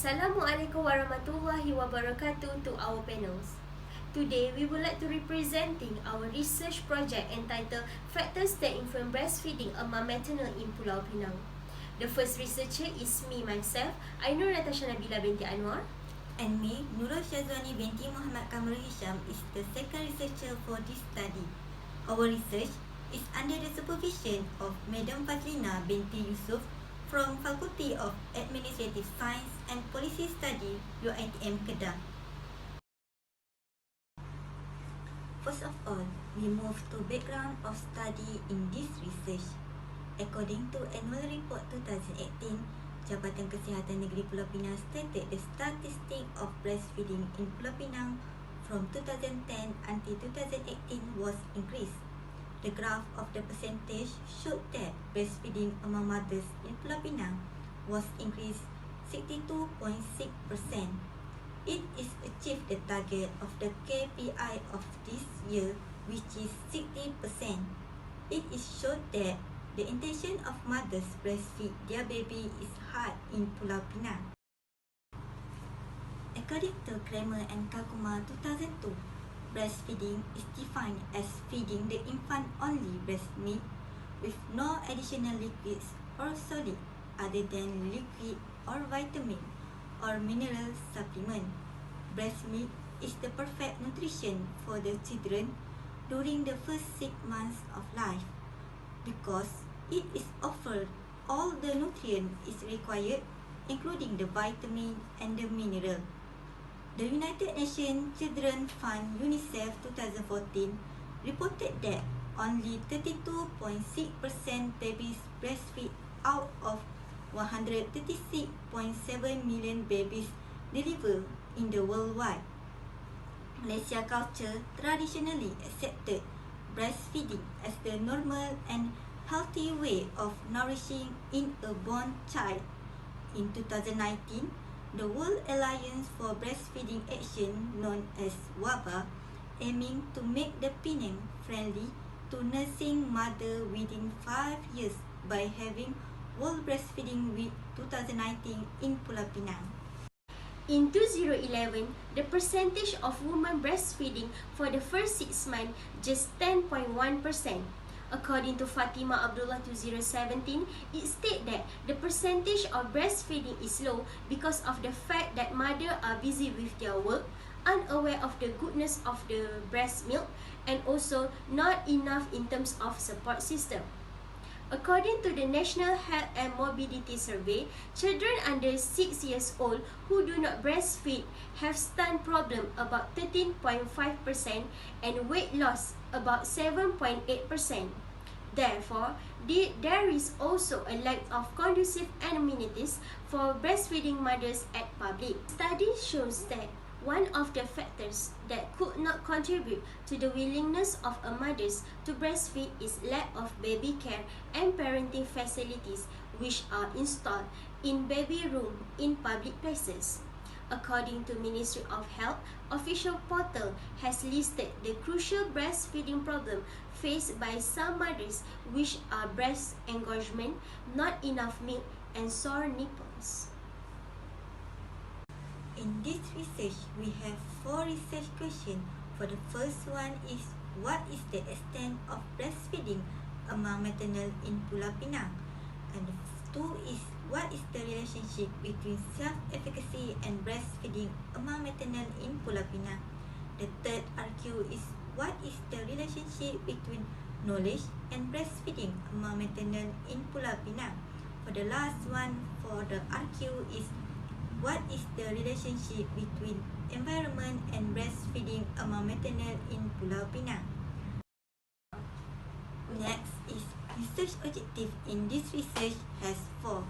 Assalamualaikum warahmatullahi wabarakatuh to our panels. Today, we would like to representing our research project entitled Factors that Influence Breastfeeding Among Maternal in Pulau Pinang. The first researcher is me myself, Ainur Natasya Nabilla binti Anuar. And me, Nurul Syazwani binti Muhammad Kamarul Hisham is the second researcher for this study. Our research is under the supervision of Madam Norfazlina binti Yusoff from Faculty of Administrative Science and Policy Study, UiTM Kedah. First of all, we move to background of study in this research. According to Annual Report 2018, Jabatan Kesihatan Negeri Pulau Pinang stated the statistic of breastfeeding in Pulau Pinang from 2010 until 2018 was increased. The graph of the percentage showed that breastfeeding among mothers in Pulau Pinang was increased 62.6%. It is achieved the target of the KPI of this year, which is 60%. It is showed that the intention of mothers breastfeed their baby is high in Pulau Pinang. According to Kramer and Kakuma 2002, breastfeeding is defined as feeding the infant only breast milk with no additional liquids or solid other than liquid or vitamin or mineral supplement. Breast milk is the perfect nutrition for the children during the first 6 months of life, because it is offered all the nutrients is required, including the vitamin and the mineral. The United Nations Children Fund UNICEF 2014 reported that only 32.6% babies breastfeed out of 136.7 million babies delivered in the worldwide. Malaysia culture traditionally accepted breastfeeding as the normal and healthy way of nourishing in a born child. In 2019, the World Alliance for Breastfeeding Action, known as WABA, aiming to make the Pinang friendly to nursing mother within 5 years by having World Breastfeeding Week 2019 in Pulau Pinang. In 2011, the percentage of women breastfeeding for the first 6 months just 10.1%. According to Fatima Abdullah 2017, it states that the percentage of breastfeeding is low because of the fact that mothers are busy with their work, unaware of the goodness of the breast milk, and also not enough in terms of support system. According to the National Health and Morbidity Survey, children under 6 years old who do not breastfeed have stomach problem about 13.5% and weight loss about 7.8%. Therefore, there is also a lack of conducive amenities for breastfeeding mothers at public. Study shows that one of the factors that could not contribute to the willingness of a mother to breastfeed is lack of baby care and parenting facilities which are installed in baby room in public places. According to Ministry of Health, official portal has listed the crucial breastfeeding problem faced by some mothers, which are breast engorgement, not enough milk, and sore nipples. In this research, we have 4 research questions. For the first one is, what is the extent of breastfeeding among maternal in Pulau Pinang? And 2 is, what is the relationship between self-efficacy and breastfeeding among maternal in Pulau Pinang? The third RQ is, what is the relationship between knowledge and breastfeeding among maternal in Pulau Pinang? For the last one, for the RQ is, what is the relationship between environment and breastfeeding among maternal in Pulau Pinang? Next is research objective in this research has 4.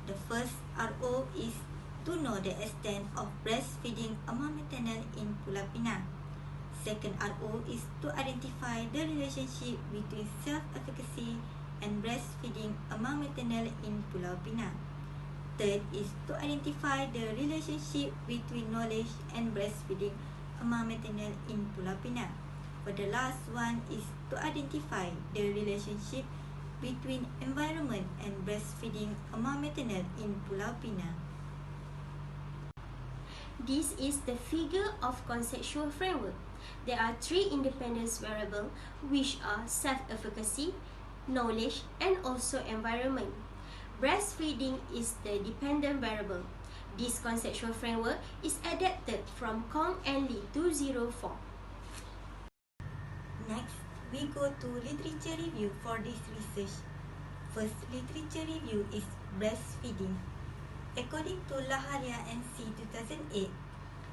The first RO is to know the extent of breastfeeding among maternal in Pulau Pinang. Second RO is to identify the relationship between self-efficacy and breastfeeding among maternal in Pulau Pinang. Third is to identify the relationship between knowledge and breastfeeding among maternal in Pulau Pinang. For the last one is to identify the relationship between environment and breastfeeding among maternal in Pulau Pinang. This is the figure of conceptual framework. There are three independent variables, which are self-efficacy, knowledge, and also environment. Breastfeeding is the dependent variable. This conceptual framework is adapted from Kong and Lee 204. Next, we go to literature review for this research. First literature review is breastfeeding. According to Laharia and C 2008,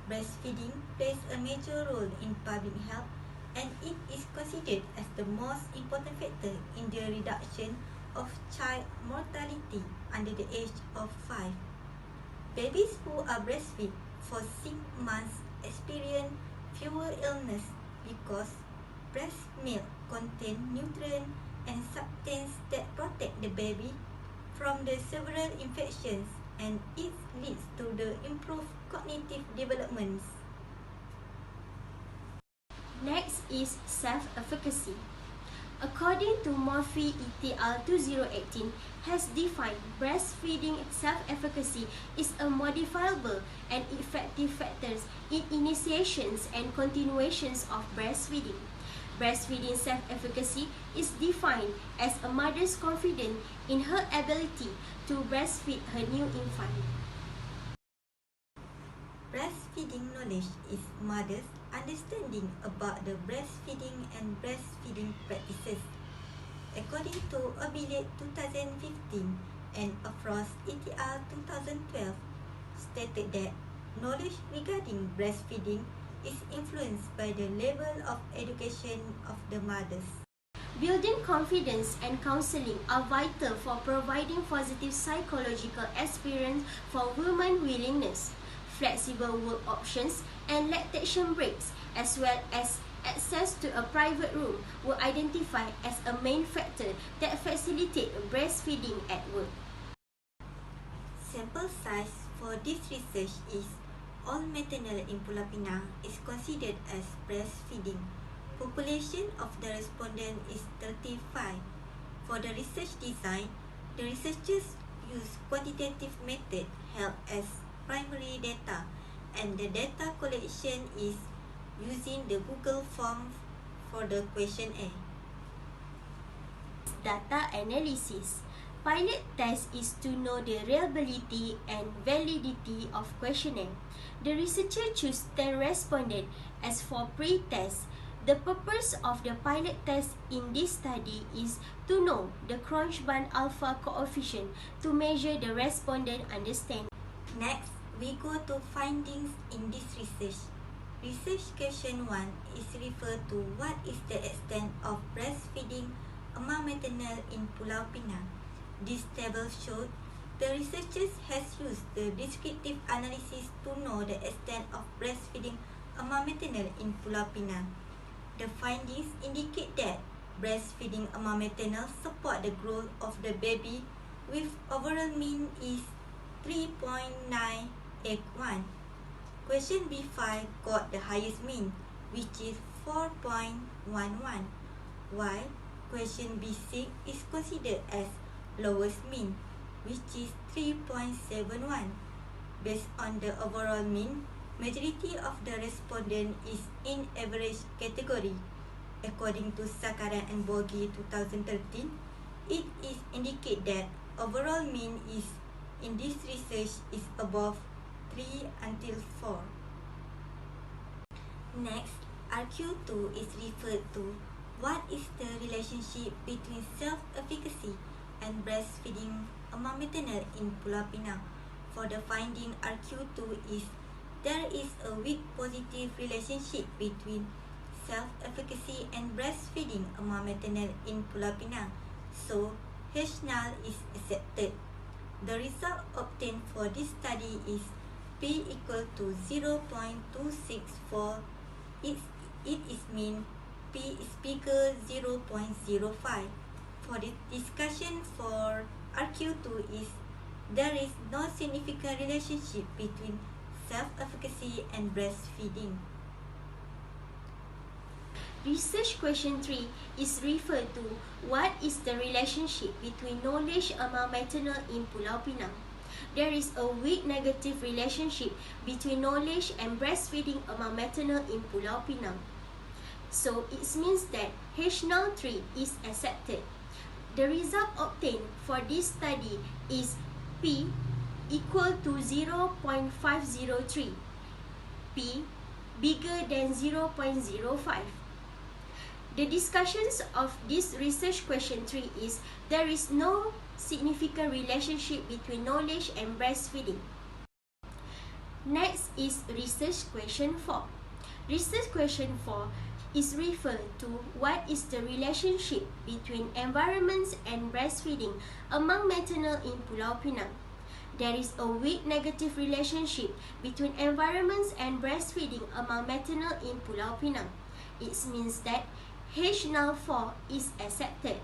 breastfeeding plays a major role in public health and it is considered as the most important factor in the reduction of child mortality under the age of 5. Babies who are breastfed for 6 months experience fewer illness because breast milk contains nutrients and substances that protect the baby from the several infections, and it leads to the improved cognitive developments. Next is self-efficacy. According to Murphy et al. 2018, has defined breastfeeding self-efficacy is a modifiable and effective factors in initiations and continuations of breastfeeding. Breastfeeding self-efficacy is defined as a mother's confidence in her ability to breastfeed her new infant. Breastfeeding knowledge is mother's understanding about the breastfeeding and breastfeeding practices. According to Abidin 2015 and Afros et al. 2012, stated that knowledge regarding breastfeeding is influenced by the level of education of the mothers. Building confidence and counseling are vital for providing positive psychological experience for women's willingness. Flexible work options and lactation breaks, as well as access to a private room, were identified as a main factor that facilitate breastfeeding at work. Sample size for this research is all maternal in Pulau Pinang is considered as breastfeeding. Population of the respondent is 35. For the research design, the researchers use quantitative method held as primary data, and the data collection is using the Google form for the questionnaire. Data analysis. Pilot test is to know the reliability and validity of questionnaire. The researcher chose 10 respondents as for pre-test. The purpose of the pilot test in this study is to know the Crunchband alpha coefficient to measure the respondent understanding. Next, we go to findings in this research. Research question 1 is referred to what is the extent of breastfeeding among maternal in Pulau Pinang. This table showed the researchers has used the descriptive analysis to know the extent of breastfeeding among maternal in Pulau Pinang. The findings indicate that breastfeeding among maternal support the growth of the baby with overall mean is 3.981. Question B5 got the highest mean, which is 4.11, while question B6 is considered as lowest mean, which is 3.71. Based on the overall mean, majority of the respondent is in average category. According to Sakaran and Bogi 2013, it is indicate that overall mean is in this research is above 3 until 4. Next, RQ2 is referred to what is the relationship between self-efficacy and breastfeeding among maternal in Pulau Pinang. For the finding, RQ2 is there is a weak positive relationship between self-efficacy and breastfeeding among maternal in Pulau Pinang, so H0 is accepted. The result obtained for this study is P equal to 0.264. It is mean P is bigger 0.05. For the discussion for RQ2 is there is no significant relationship between self-efficacy and breastfeeding. Research question 3 is referred to what is the relationship between knowledge among maternal in Pulau Pinang. there is a weak negative relationship between knowledge and breastfeeding among maternal in Pulau Pinang. So it means that H03 is accepted. The result obtained for this study is P equal to 0.503. P bigger than 0.05. The discussions of this research question 3 is there is no significant relationship between knowledge and breastfeeding. Next is research question 4. Research question 4 is referred to what is the relationship between environments and breastfeeding among maternal in Pulau Pinang. There is a weak negative relationship between environments and breastfeeding among maternal in Pulau Pinang. It means that H04 is accepted.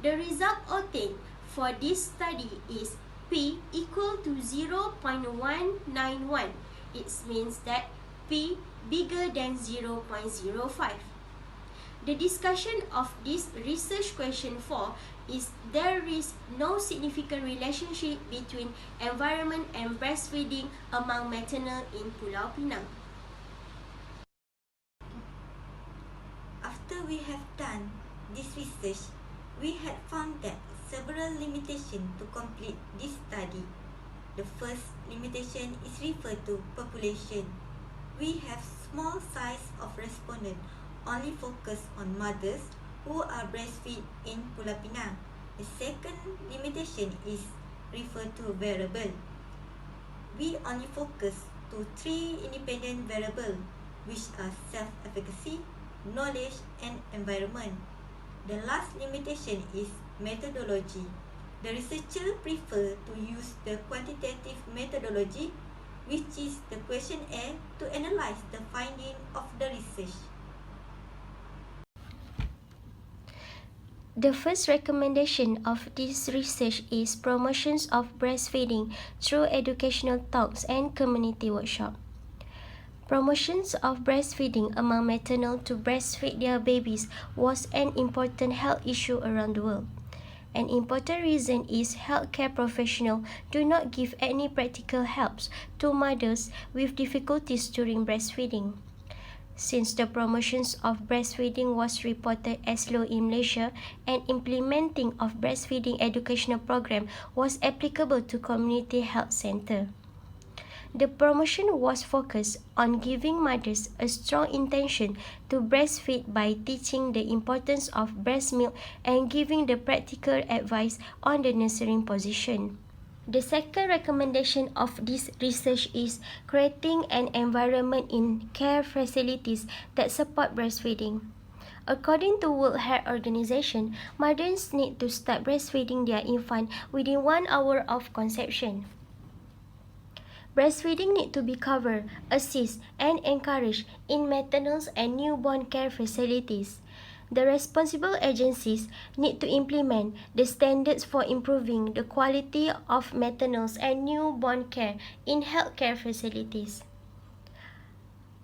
The result obtained for this study is P equal to 0.191. It means that P bigger than 0.05. The discussion of this research question 4 is there is no significant relationship between environment and breastfeeding among maternal in Pulau Pinang. After we have done this research, we had found that several limitations to complete this study. The first limitation is referred to population. We have small size of respondent only focus on mothers who are breastfeed in Pulau Pinang. The second limitation is referred to variable. We only focus to 3 independent variables, which are self-efficacy, knowledge, and environment. The last limitation is methodology. The researcher prefer to use the quantitative methodology, which is the questionnaire, to analyze the finding of the research. The first recommendation of this research is promotions of breastfeeding through educational talks and community workshop. Promotions of breastfeeding among maternal to breastfeed their babies was an important health issue around the world. An important reason is healthcare professionals do not give any practical helps to mothers with difficulties during breastfeeding. Since the promotions of breastfeeding was reported as low in Malaysia and implementing of breastfeeding educational program was applicable to community health center. The promotion was focused on giving mothers a strong intention to breastfeed by teaching the importance of breast milk and giving the practical advice on the nursing position. The second recommendation of this research is creating an environment in care facilities that support breastfeeding. According to World Health Organization, mothers need to start breastfeeding their infant within 1 hour of conception. Breastfeeding need to be covered, assist, and encouraged in maternal and newborn care facilities. The responsible agencies need to implement the standards for improving the quality of maternal and newborn care in healthcare facilities.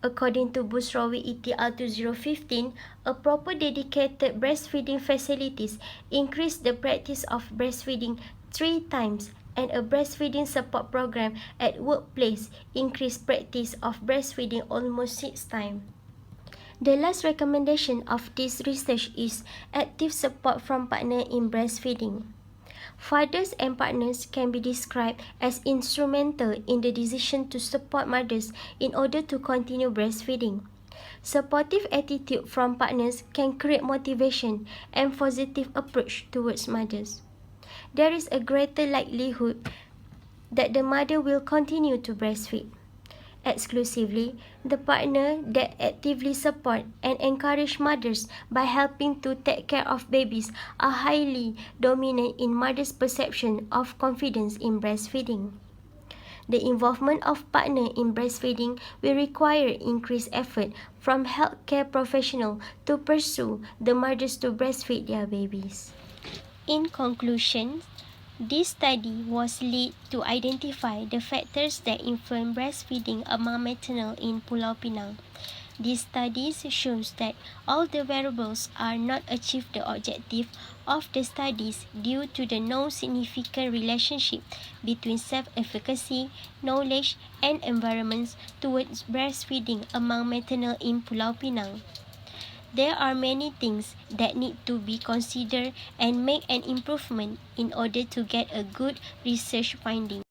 According to Busrawi ETR 2015, a proper dedicated breastfeeding facilities increase the practice of breastfeeding 3 times, and a breastfeeding support program at workplace increase practice of breastfeeding almost 6 times. The last recommendation of this research is active support from partner in breastfeeding. Fathers and partners can be described as instrumental in the decision to support mothers in order to continue breastfeeding. Supportive attitude from partners can create motivation and positive approach towards mothers. There is a greater likelihood that the mother will continue to breastfeed. Exclusively, the partner that actively support and encourage mothers by helping to take care of babies are highly dominant in mothers' perception of confidence in breastfeeding. The involvement of partner in breastfeeding will require increased effort from healthcare professionals to pursue the mothers to breastfeed their babies. In conclusion, this study was led to identify the factors that influence breastfeeding among maternal in Pulau Pinang. These studies shows that all the variables are not achieve the objective of the studies due to the no significant relationship between self-efficacy, knowledge, and environments towards breastfeeding among maternal in Pulau Pinang. There are many things that need to be considered and make an improvement in order to get a good research finding.